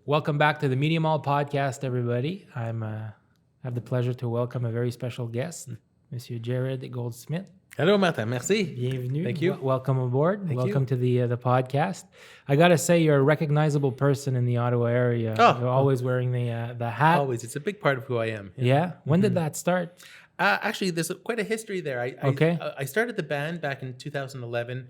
Welcome back to the Media Mall podcast, everybody. I'm have the pleasure to welcome a very special guest, Monsieur Jarrod Goldsmith. Hello, Martin. Merci. Bienvenue. Thank you. Welcome aboard. Thank welcome you. to the podcast. I gotta say, you're a recognizable person in the Ottawa area. Oh. You're always wearing the hat. Always. It's a big part of who I am. Yeah. When did that start? Actually, there's quite a history there. Okay. I started the band back in 2011,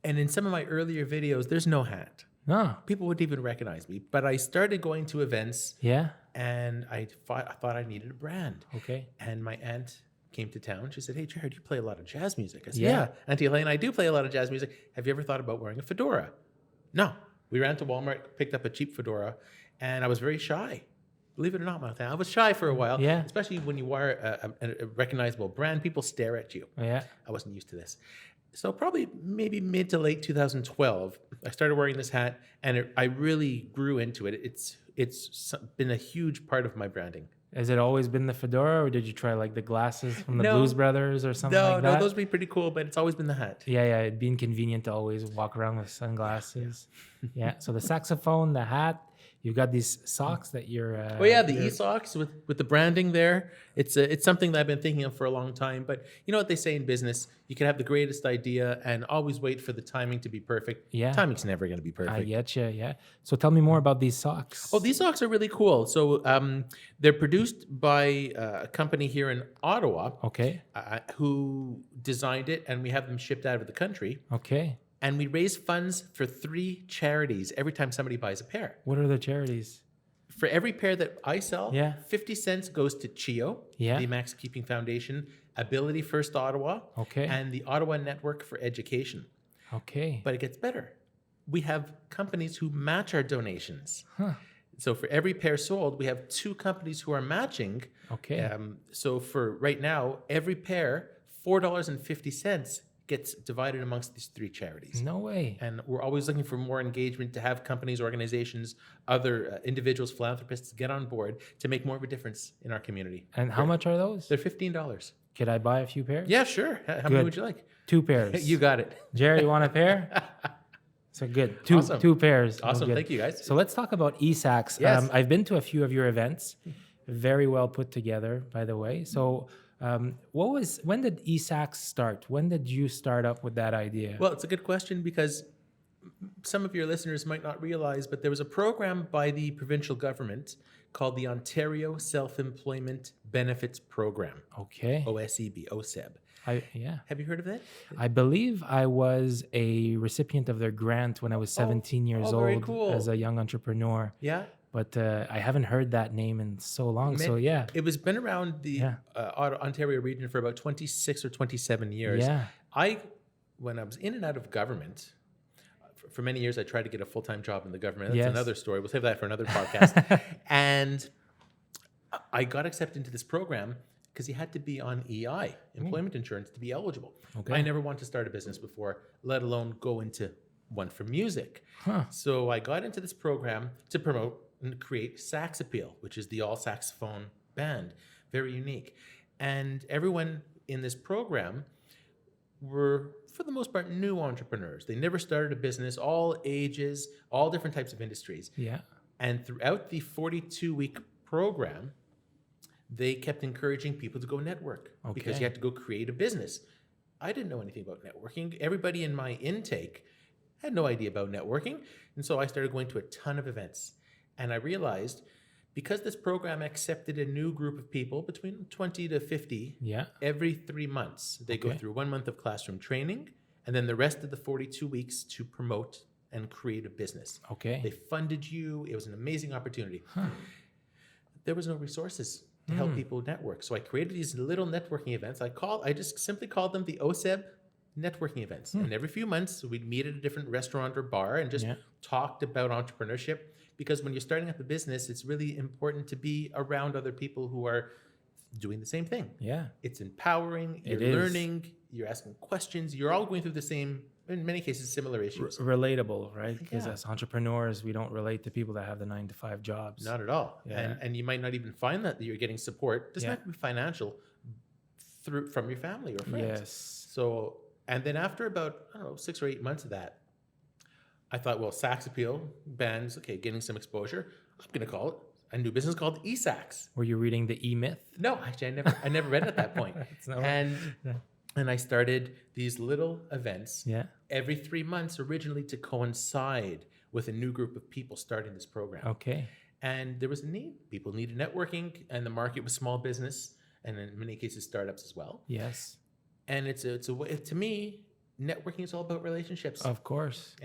and in some of my earlier videos, there's no hat. No. People wouldn't even recognize me. But I started going to events, Yeah. and I thought I needed a brand. Okay. And my aunt came to town. She said, "Hey, Jarrod, you play a lot of jazz music." I said, Yeah. "Yeah, Auntie Elaine, I do play a lot of jazz music. Have you ever thought about wearing a fedora?" No. We ran to Walmart, picked up a cheap fedora, and I was very shy. Believe it or not, Martin, I was shy for a while. Yeah. Especially when you wear a recognizable brand, people stare at you. Yeah. I wasn't used to this. So probably maybe mid to late 2012, I started wearing this hat, and I really grew into it. It's been a huge part of my branding. Has it always been the fedora, or did you try like the glasses from the No. Blues Brothers or something like that? No, those would be pretty cool, but it's always been the hat. Yeah, it'd be inconvenient to always walk around with sunglasses. Yeah, so the saxophone, the hat, you've got these socks that you're... Well, yeah, the you're- eSOX with the branding there. It's something that I've been thinking of for a long time. But you know what they say in business? You can have the greatest idea and always wait for the timing to be perfect. Yeah. Timing's never going to be I perfect. get you, yeah. So tell me more about these socks. Oh, these socks are really cool. So they're produced by a company here in Ottawa Okay, who designed it, and we have them shipped out of the country. okay. And we raise funds for 3 charities every time somebody buys a pair. What are the charities? For every pair that I sell, Yeah. 50 cents goes to CHIO, Yeah. the Max Keeping Foundation, Ability First Ottawa, Okay, and the Ottawa Network for Education. okay. But it gets better. We have companies who match our donations. Huh. So for every pair sold, we have 2 companies who are matching. Okay, So for right now, every pair, $4.50 gets divided amongst these 3 charities. no way. And we're always looking for more engagement to have companies, organizations, other individuals, philanthropists get on board to make more of a difference in our community. And how much are those? They're $15. Could I buy a few pairs? Yeah, sure. How Good. many would you like? 2 pairs. You got it. Jerry, you want a pair? So good. Two Awesome. 2 pairs. Oh, Awesome. good. Thank you, guys. So let's talk about eSAX. Yes. I've been to a few of your events, very well put together, by the way. So, when did eSAX start? When did you start up with that idea? Well, it's a good question because some of your listeners might not realize, but there was a program by the provincial government called the Ontario Self-Employment Benefits Program, Okay. OSEB, OSEB. Yeah. Have you heard of that? I believe I was a recipient of their grant when I was 17 years very old cool. as a young entrepreneur. Yeah. But I haven't heard that name in so long. So, yeah. It was been around the Yeah. Ontario region for about 26 or 27 years. Yeah. When I was in and out of government, for many years, I tried to get a full-time job in the government. That's Yes. another story. We'll save that for another podcast. And I got accepted into this program because you had to be on EI, employment insurance, to be eligible. Okay. I never wanted to start a business before, let alone go into one for music. Huh. So I got into this program to promote and create Sax Appeal, which is the all saxophone band. Very unique. And everyone in this program were, for the most part, new entrepreneurs. They never started a business, all ages, all different types of industries. Yeah. And throughout the 42-week program, they kept encouraging people to go network because Okay. you had to go create a business. I didn't know anything about networking. Everybody in my intake had no idea about networking. And so I started going to a ton of events. And I realized because this program accepted a new group of people between 20 to 50 Yeah. every 3 months, they go Okay. through 1 month of classroom training and then the rest of the 42 weeks to promote and create a business. Okay. They funded you. It was an amazing opportunity. There was no resources to help people network. So I created these little networking events. I just simply called them the OSEB networking events. And every few months we'd meet at a different restaurant or bar and just Yeah. talked about entrepreneurship. Because when you're starting up a business, it's really important to be around other people who are doing the same thing. Yeah. It's empowering, you're It is. learning, you're asking questions, you're all going through the same, in many cases, similar issues. Relatable, right? Because Yeah. as entrepreneurs, we don't relate to people that have the 9-to-5 jobs. Not at all. Yeah. And you might not even find that you're getting support. It doesn't Yeah. have to be financial from your family or friends. Yes. So, and then after about, 6 or 8 months of that, I thought, well, Sax Appeal, bands, okay, getting some exposure. I'm going to call it a new business called eSAX. Were you reading the E-Myth? No, actually, I never read it at that point. It's not- And Yeah. and I started these little events Yeah. every 3 months, originally to coincide with a new group of people starting this program. Okay. And there was a need. People needed networking, and the market was small business, and in many cases, startups as well. Yes. And it's a way, to me, networking is all about relationships. Of course.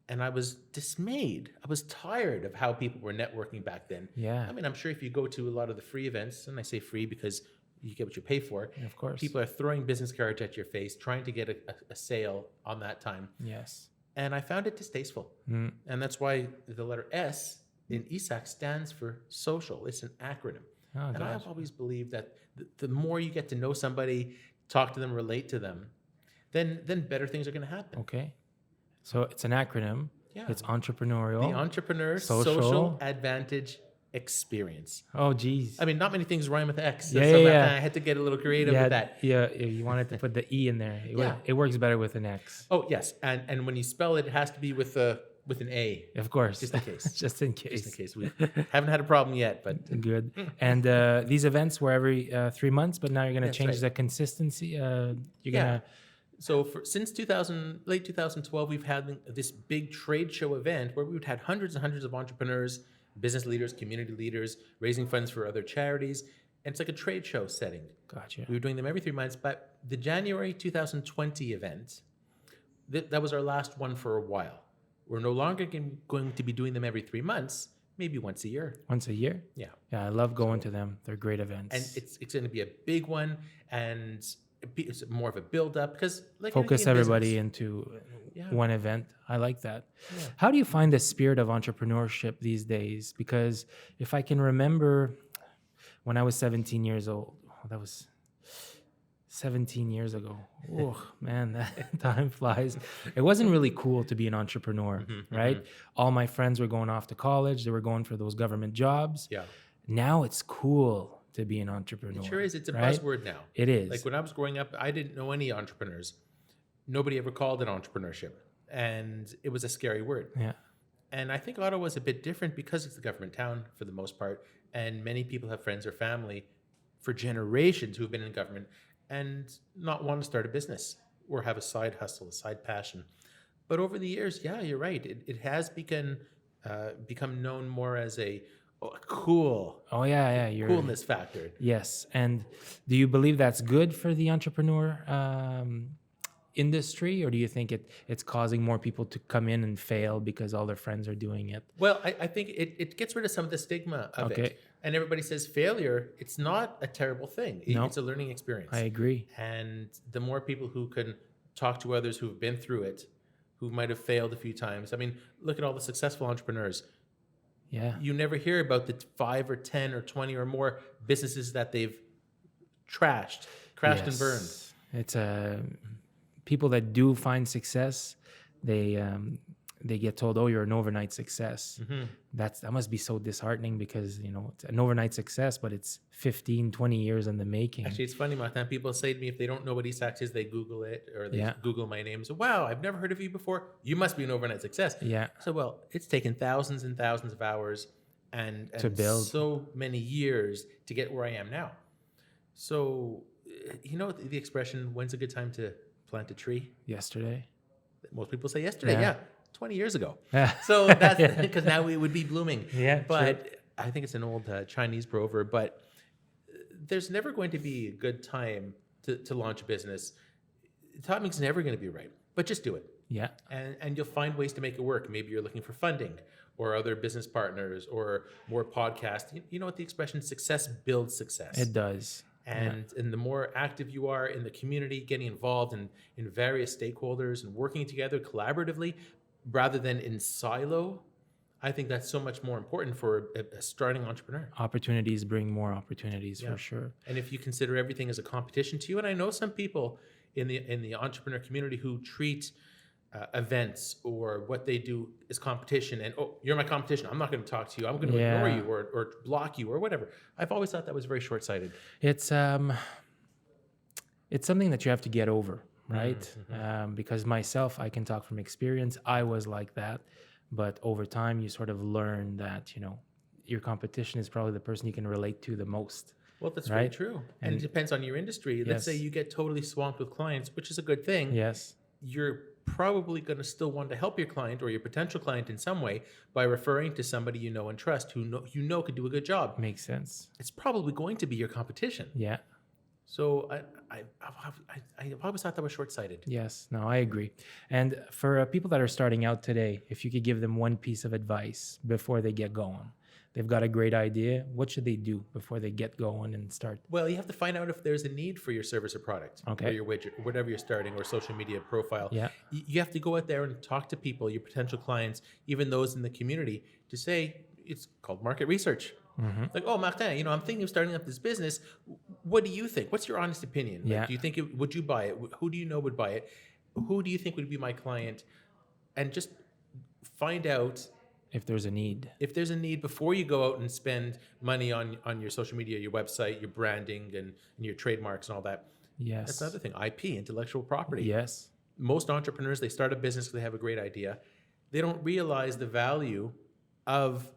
And I was dismayed. I was tired of how people were networking back then. Yeah. I mean, I'm sure if you go to a lot of the free events, and I say free because you get what you pay for, Of course. people are throwing business cards at your face, trying to get a sale on that time. Yes. And I found it distasteful. Mm. And that's why the letter S in eSAX stands for social. It's an acronym. Oh, And gosh. I've always believed that the more you get to know somebody, talk to them, relate to them, then better things are going to happen. Okay. So it's an acronym. Yeah. It's entrepreneurial. The Entrepreneur Social. Social Advantage Experience. Oh, geez. I mean, not many things rhyme with X. Yeah, so yeah. I had to get a little creative with that. Yeah. You wanted to put the E in there. Yeah. It works better with an X. Oh, yes. And when you spell it, it has to be with an A. Of course. Just in case. Just in case. Just in case. We haven't had a problem yet, but Good. And these events were every 3 months, but now you're going to That's change right. the consistency. You're Yeah. going to. So since late 2012, we've had this big trade show event where we've had hundreds and hundreds of entrepreneurs, business leaders, community leaders, raising funds for other charities. And it's like a trade show setting. Gotcha. We were doing them every 3 months, but the January 2020 event, that was our last one for a while. We're no longer going to be doing them every 3 months, maybe once a year. Once a year? Yeah. Yeah, I love going to them. They're great events. And it's going to be a big one, and it's more of a build up because like focus anything in everybody business, into Yeah. one event. I like that. Yeah. How do you find the spirit of entrepreneurship these days? Because if I can remember when I was 17 years old, that was 17 years ago. Oh, man, that time flies. It wasn't really cool to be an entrepreneur, right? All my friends were going off to college. They were going for those government jobs. Yeah. Now it's cool to be an entrepreneur. It sure is. It's a right? buzzword now. It is. Like when I was growing up, I didn't know any entrepreneurs. Nobody ever called it entrepreneurship. And it was a scary word. Yeah. And I think Ottawa is a bit different because it's a government town for the most part. And many people have friends or family for generations who have been in government and not want to start a business or have a side hustle, a side passion. But over the years, yeah, you're right. It has become known more as a cool Oh, yeah. You're coolness factor. Yes. And do you believe that's good for the entrepreneur industry, or do you think it's causing more people to come in and fail because all their friends are doing it? Well, I think it gets rid of some of the stigma of Okay. it. And everybody says failure, it's not a terrible thing. No. It's a learning experience. I agree. And the more people who can talk to others who've been through it, who might have failed a few times. I mean, look at all the successful entrepreneurs. Yeah. You never hear about the 5 or 10 or 20 or more businesses that they've crashed and burned. Yes. It's people that do find success, they get told, "Oh, you're an overnight success." That must be so disheartening because, it's an overnight success, but it's 15, 20 years in the making. Actually, it's funny, Martin. People say to me, if they don't know what eSAX is, they Google it or they Yeah. Google my name. So, wow, I've never heard of you before. You must be an overnight success. Yeah. So, well, it's taken thousands and thousands of hours and To build. so many years to get where I am now. So, the expression, when's a good time to plant a tree? Yesterday. Most people say yesterday. Yeah. Yeah. 20 years ago. Yeah. So that's because now we would be blooming. Yeah, But I think it's an old Chinese proverb, but there's never going to be a good time to launch a business. Timing's never going to be right, but just do it. Yeah. And you'll find ways to make it work. Maybe you're looking for funding or other business partners or more podcasts. You know what the expression, success builds success. It does. And the more active you are in the community, getting involved in various stakeholders and working together collaboratively rather than in silo, I think that's so much more important for a starting entrepreneur. Opportunities bring more opportunities Yeah. for sure. And if you consider everything as a competition to you, and I know some people in the entrepreneur community who treat events or what they do as competition, and you're my competition, I'm not going to talk to you, I'm going to ignore you or block you or whatever. I've always thought that was very short-sighted. It's something that you have to get over, right? Because myself, I can talk from experience. I was like that, but over time, you sort of learn that your competition is probably the person you can relate to the most. Well, that's very Right? true. And it depends on your industry. Let's say Yes. you get totally swamped with clients, which is a good thing. Yes. You're probably going to still want to help your client or your potential client in some way by referring to somebody you know and trust who could do a good job. Makes sense. It's probably going to be your competition. Yeah. So I always thought that was short-sighted. Yes. No, I agree. And for people that are starting out today, if you could give them one piece of advice before they get going, they've got a great idea. What should they do before they get going and start? Well, you have to find out if there's a need for your service or product, Okay. or your widget, or whatever you're starting, or social media profile. Yeah. You have to go out there and talk to people, your potential clients, even those in the community, to say, it's called market research. Like, oh, Martin, I'm thinking of starting up this business. What do you think? What's your honest opinion? Like, Yeah. do you think would you buy it? Who do you know would buy it? Who do you think would be my client? And just find out If there's a need. if there's a need before you go out and spend money on your social media, your website, your branding, and your trademarks and all that. Yes. That's another thing. IP, intellectual property. Yes. Most entrepreneurs, they start a business because they have a great idea. They don't realize the value of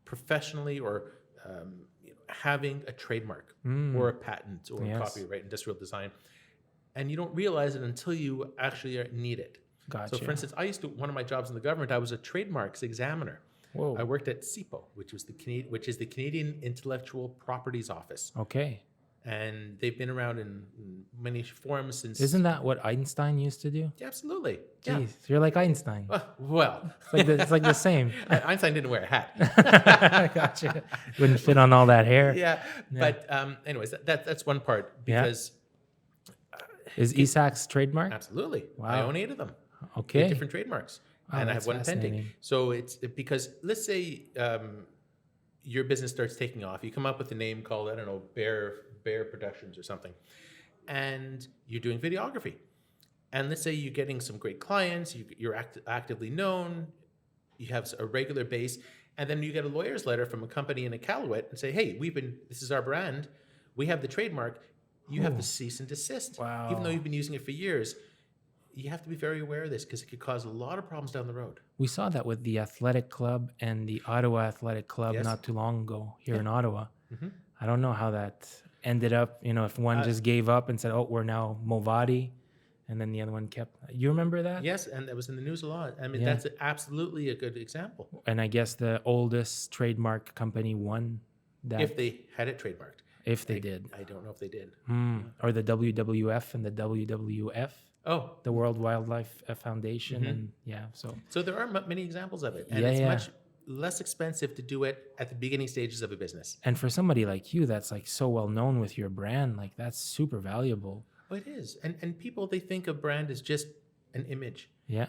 professionally or having a trademark or a patent or Yes. copyright, industrial design. And you don't realize it until you actually need it. Gotcha. So, for instance, one of my jobs in the government, I was a trademarks examiner. Whoa. I worked at CIPO, which is the Canadian Intellectual Properties Office, Okay. and they've been around in many forms since. Isn't that what Einstein used to do? Yeah, absolutely. Jeez, you're like Einstein. Well, It's like the same. Einstein didn't wear a hat. Gotcha. Wouldn't fit on all that hair. Yeah, but anyways, that's one part Yeah. because Is eSAX trademark? absolutely, Wow. I own 8 of them. Okay. Different trademarks, Wow, and I that's have one pending. fascinating. So it's because let's say your business starts taking off. You come up with a name called, I don't know, Bear Productions or something, and you're doing videography. And let's say you're getting some great clients. You're actively known. You have a regular base, and then you get a lawyer's letter from a company in Iqaluit and say, "Hey, this is our brand. We have the trademark. You have to cease and desist." Wow. Even though you've been using it for years. You have to be very aware of this because it could cause a lot of problems down the road. We saw that with the athletic club and the Ottawa Athletic Club Yes. not too long ago here in Ottawa. Mm-hmm. I don't know how that ended up. If one just gave up and said, "Oh, we're now Movati," and then the other one kept. You remember that? Yes, and that was in the news a lot. I mean, Yeah. that's absolutely a good example. And I guess the oldest trademark company won that If they had it trademarked. if they did. I don't know if they did. Or the WWF and the WWF, Oh, the World Wildlife Foundation, and so there are many examples of it. And Yeah, it's yeah. much less expensive to do it at the beginning stages of a business. And for somebody like you that's like so well known with your brand, like that's super valuable. Oh, it is. And people, they think a brand is just an image. Yeah.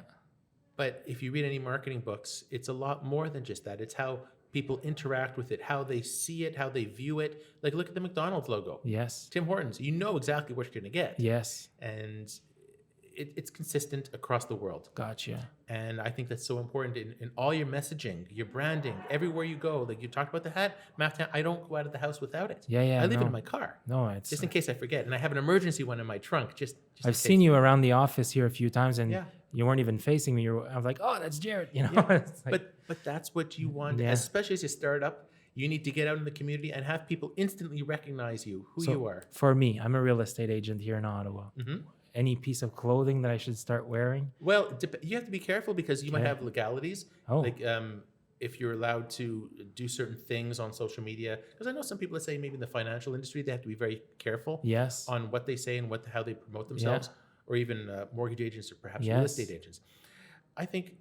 But if you read any marketing books, it's a lot more than just that. It's how people interact with it, how they see it, how they view it. Like, look at the McDonald's logo. Yes. Tim Hortons, you know exactly what you're going to get. Yes. And it's consistent across the world. Gotcha. And I think that's so important in all your messaging, your branding, everywhere you go. Like you talked about the hat, Martin, I don't go out of the house without it. Yeah. I leave it no. in my car No, it's. just in case I forget. And I have an emergency one in my trunk. Just in I've case. seen you around the office here a few times, and Yeah. you weren't even facing me. I was like, "Oh, that's Jarrod." Yeah. It's like- But that's what you want, Yeah. especially as you start up. You need to get out in the community and have people instantly recognize who So, you are. For me, I'm a real estate agent here in Ottawa. Mhm. Any piece of clothing that I should start wearing? Well, you have to be careful because you might Okay. have legalities. Oh. Like if you're allowed to do certain things on social media. Because I know some people that say maybe in the financial industry, they have to be very careful Yes. on what they say and how they promote themselves, or even mortgage agents or perhaps real Yes. estate agents. I think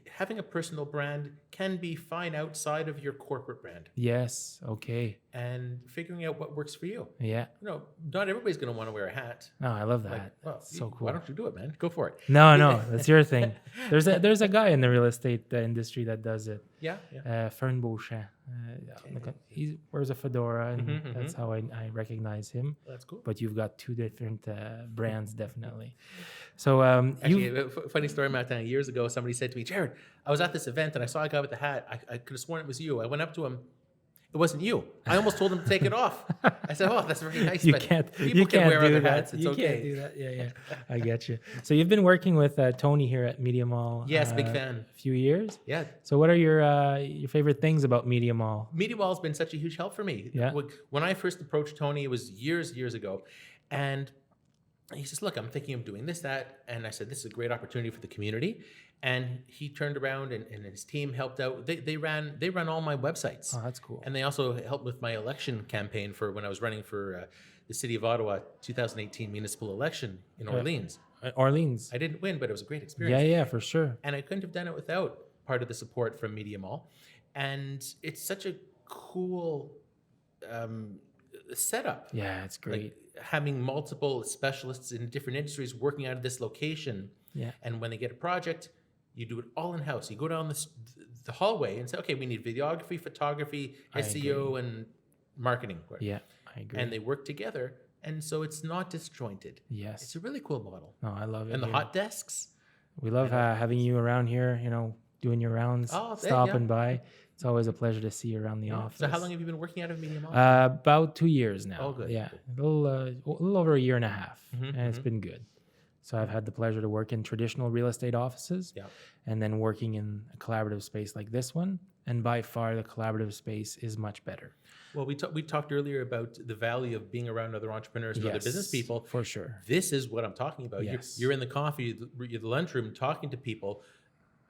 having a personal brand can be fine outside of your corporate brand, Yes. Okay. and figuring out what works for you. Yeah. Not everybody's going to want to wear a hat. No, I love Like, that. well, So cool. Why don't you do it, man? Go for it. No, that's your thing. There's a guy in the real estate industry that does it. Yeah. Fern Beauchamp. He wears a fedora, and Mhm, that's how I recognize him. That's cool. But you've got two different brands, definitely. So Actually, a funny story, Martin. Years ago, somebody said to me, "Jarrod, I was at this event and I saw a guy with the hat. I could have sworn it was you. I went up to him. It wasn't you. I almost told him to take it off. I said, "Oh, that's very nice." You but can't. People You can can't wear do other that. hats. It's you okay. can't do that. Yeah. I get you. So you've been working with Tony here at Media Mall. Yes, big fan. A few years. Yeah. So what are your favorite things about Media Mall? Media Mall has been such a huge help for me. Yeah. When I first approached Tony, it was years ago, and he says, "Look, I'm thinking of doing this, that," and I said, "This is a great opportunity for the community." And he turned around and his team helped out. They ran all my websites. Oh, that's cool. And they also helped with my election campaign for when I was running for the city of Ottawa 2018 municipal election in Orleans. Orleans. I didn't win, but it was a great experience. Yeah, for sure. And I couldn't have done it without part of the support from Media Mall. And it's such a cool setup. Yeah, it's great. Like having multiple specialists in different industries working out of this location. Yeah. And when they get a project, you do it all in-house. You go down the hallway and say, okay, we need videography, photography, I SEO, and marketing. Yeah, I agree. And they work together. And so it's not disjointed. Yes. It's a really cool model. No, I love it. And the here. hot desks. We love having you around here, doing your rounds, stopping by. It's always a pleasure to see you around the office. So how long have you been working out of Media Mall? About 2 years now. Oh, good. Yeah, a little over a year and a half, Mhm, and it's been good. So I've had the pleasure to work in traditional real estate offices, Yeah. and then working in a collaborative space like this one. And by far, the collaborative space is much better. Well, we talked earlier about the value of being around other entrepreneurs and other business people. For sure. This is what I'm talking about. Yes. You're in the the lunchroom talking to people,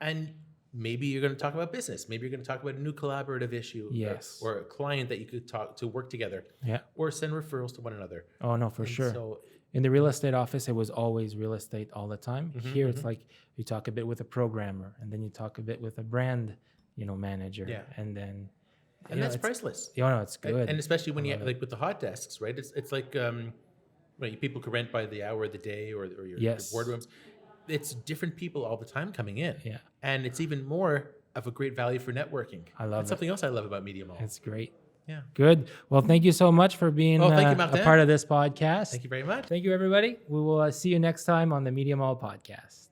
and maybe you're going to talk about business. Maybe you're going to talk about a new collaborative issue, Yes. or a client that you could talk to work together, Yeah. or send referrals to one another. Oh no, for And sure. So In the real estate office, it was always real estate all the time. Mhm, Here, it's like you talk a bit with a programmer, and then you talk a bit with a brand, manager, Yeah. and then. and that's it's, priceless. no, it's good. And especially when you love it. like with the hot desks, right? It's like people can rent by the hour, the day, or your Yes. boardrooms. It's different people all the time coming in. Yeah. And it's even more of a great value for networking. I love That's it. something else I love about Media Mall. It's great. Yeah. Good. Well, thank you so much for being Oh, thank you, a Martin. part of this podcast. Thank you very much. Thank you, everybody. We will see you next time on the Media Mall podcast.